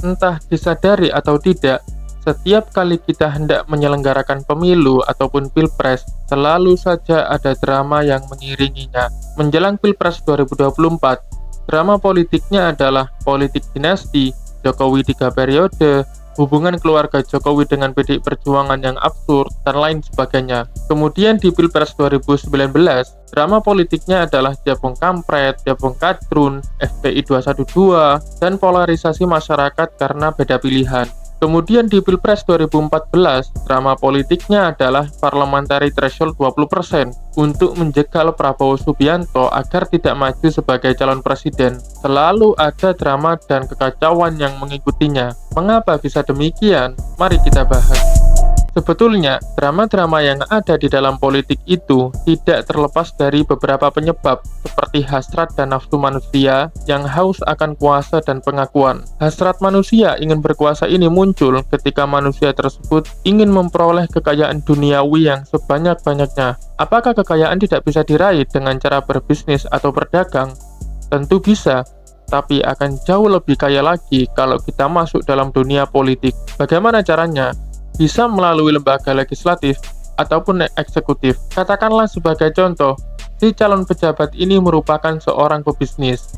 Entah disadari atau tidak, setiap kali kita hendak menyelenggarakan pemilu ataupun pilpres, selalu saja ada drama yang mengiringinya. Menjelang pilpres 2024, drama politiknya adalah politik dinasti, Jokowi 3 periode, hubungan keluarga Jokowi dengan PDI Perjuangan yang absurd, dan lain sebagainya. Kemudian di Pilpres 2019, drama politiknya adalah Jabong Kampret, Jabong Kadrun, FPI 212, dan polarisasi masyarakat karena beda pilihan. Kemudian di Pilpres 2014, drama politiknya adalah parliamentary threshold 20% untuk menjegal Prabowo Subianto agar tidak maju sebagai calon presiden. Selalu ada drama dan kekacauan yang mengikutinya. Mengapa bisa demikian? Mari kita bahas. Sebetulnya, drama-drama yang ada di dalam politik itu tidak terlepas dari beberapa penyebab, seperti hasrat dan nafsu manusia yang haus akan kuasa dan pengakuan. Hasrat manusia ingin berkuasa ini muncul ketika manusia tersebut ingin memperoleh kekayaan duniawi yang sebanyak-banyaknya. Apakah kekayaan tidak bisa diraih dengan cara berbisnis atau berdagang? Tentu bisa, tapi akan jauh lebih kaya lagi kalau kita masuk dalam dunia politik. Bagaimana caranya? Bisa melalui lembaga legislatif ataupun eksekutif. Katakanlah sebagai contoh, si calon pejabat ini merupakan seorang pebisnis.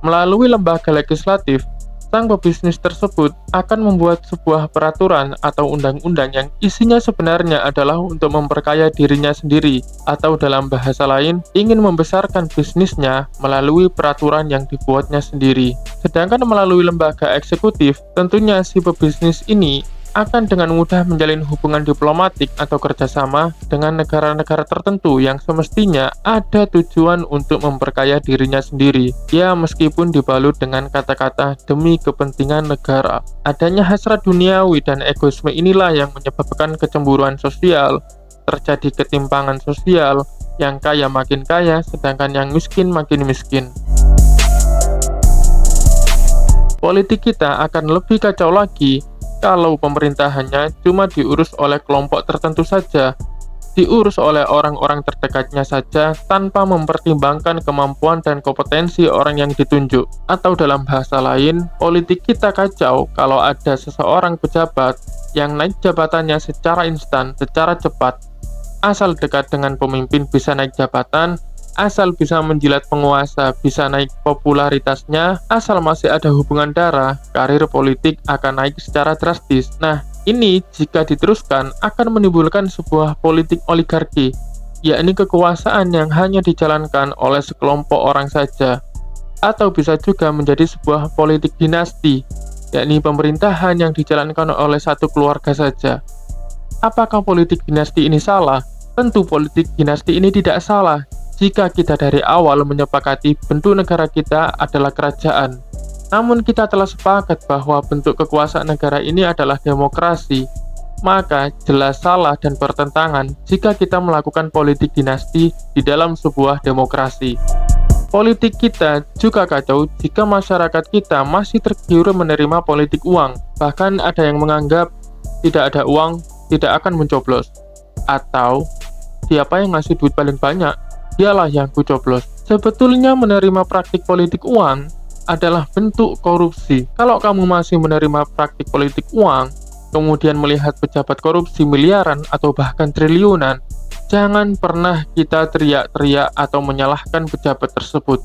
Melalui lembaga legislatif, sang pebisnis tersebut akan membuat sebuah peraturan atau undang-undang yang isinya sebenarnya adalah untuk memperkaya dirinya sendiri, atau dalam bahasa lain, ingin membesarkan bisnisnya melalui peraturan yang dibuatnya sendiri. Sedangkan melalui lembaga eksekutif, tentunya si pebisnis ini akan dengan mudah menjalin hubungan diplomatik atau kerjasama dengan negara-negara tertentu yang semestinya ada tujuan untuk memperkaya dirinya sendiri. Ya, meskipun dibalut dengan kata-kata demi kepentingan negara. Adanya hasrat duniawi dan egoisme inilah yang menyebabkan kecemburuan sosial, terjadi ketimpangan sosial, yang kaya makin kaya, sedangkan yang miskin makin miskin. Politik kita akan lebih kacau lagi kalau pemerintahannya cuma diurus oleh kelompok tertentu saja, diurus oleh orang-orang terdekatnya saja tanpa mempertimbangkan kemampuan dan kompetensi orang yang ditunjuk. Atau dalam bahasa lain, politik kita kacau kalau ada seseorang pejabat yang naik jabatannya secara instan, secara cepat. Asal dekat dengan pemimpin bisa naik jabatan, asal bisa menjilat penguasa, bisa naik popularitasnya, asal masih ada hubungan darah, karir politik akan naik secara drastis. Nah, ini jika diteruskan akan menimbulkan sebuah politik oligarki, yakni kekuasaan yang hanya dijalankan oleh sekelompok orang saja. Atau bisa juga menjadi sebuah politik dinasti, yakni pemerintahan yang dijalankan oleh satu keluarga saja. Apakah politik dinasti ini salah? Tentu politik dinasti ini tidak salah jika kita dari awal menyepakati bentuk negara kita adalah kerajaan. Namun kita telah sepakat bahwa bentuk kekuasaan negara ini adalah demokrasi. Maka jelas salah dan bertentangan jika kita melakukan politik dinasti di dalam sebuah demokrasi. Politik kita juga kacau jika masyarakat kita masih tergiur menerima politik uang. Bahkan ada yang menganggap tidak ada uang tidak akan mencoblos. Atau siapa yang ngasih duit paling banyak, dialah yang kucoblos. Sebetulnya menerima praktik politik uang adalah bentuk korupsi. Kalau kamu masih menerima praktik politik uang, kemudian melihat pejabat korupsi miliaran atau bahkan triliunan, jangan pernah kita teriak-teriak atau menyalahkan pejabat tersebut.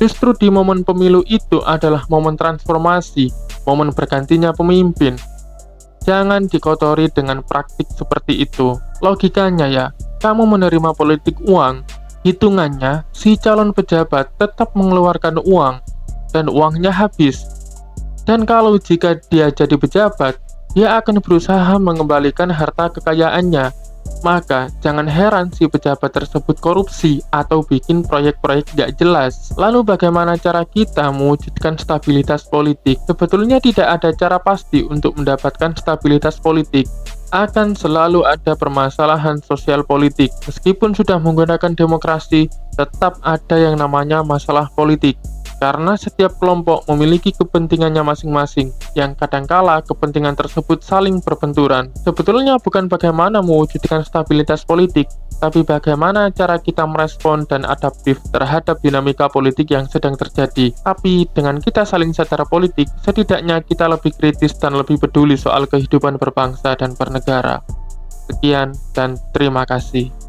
Justru di momen pemilu itu adalah momen transformasi, momen bergantinya pemimpin. Jangan dikotori dengan praktik seperti itu. Logikanya ya, kamu menerima politik uang, hitungannya, si calon pejabat tetap mengeluarkan uang, dan uangnya habis. Dan kalau jika dia jadi pejabat, dia akan berusaha mengembalikan harta kekayaannya. Maka, jangan heran si pejabat tersebut korupsi atau bikin proyek-proyek tidak jelas. Lalu bagaimana cara kita mewujudkan stabilitas politik? Sebetulnya tidak ada cara pasti untuk mendapatkan stabilitas politik. Akan selalu ada permasalahan sosial politik. Meskipun sudah menggunakan demokrasi, tetap ada yang namanya masalah politik. Karena setiap kelompok memiliki kepentingannya masing-masing, yang kadangkala kepentingan tersebut saling berbenturan. Sebetulnya bukan bagaimana mewujudkan stabilitas politik, tapi bagaimana cara kita merespon dan adaptif terhadap dinamika politik yang sedang terjadi. Tapi dengan kita saling secara politik, setidaknya kita lebih kritis dan lebih peduli soal kehidupan berbangsa dan bernegara. Sekian dan terima kasih.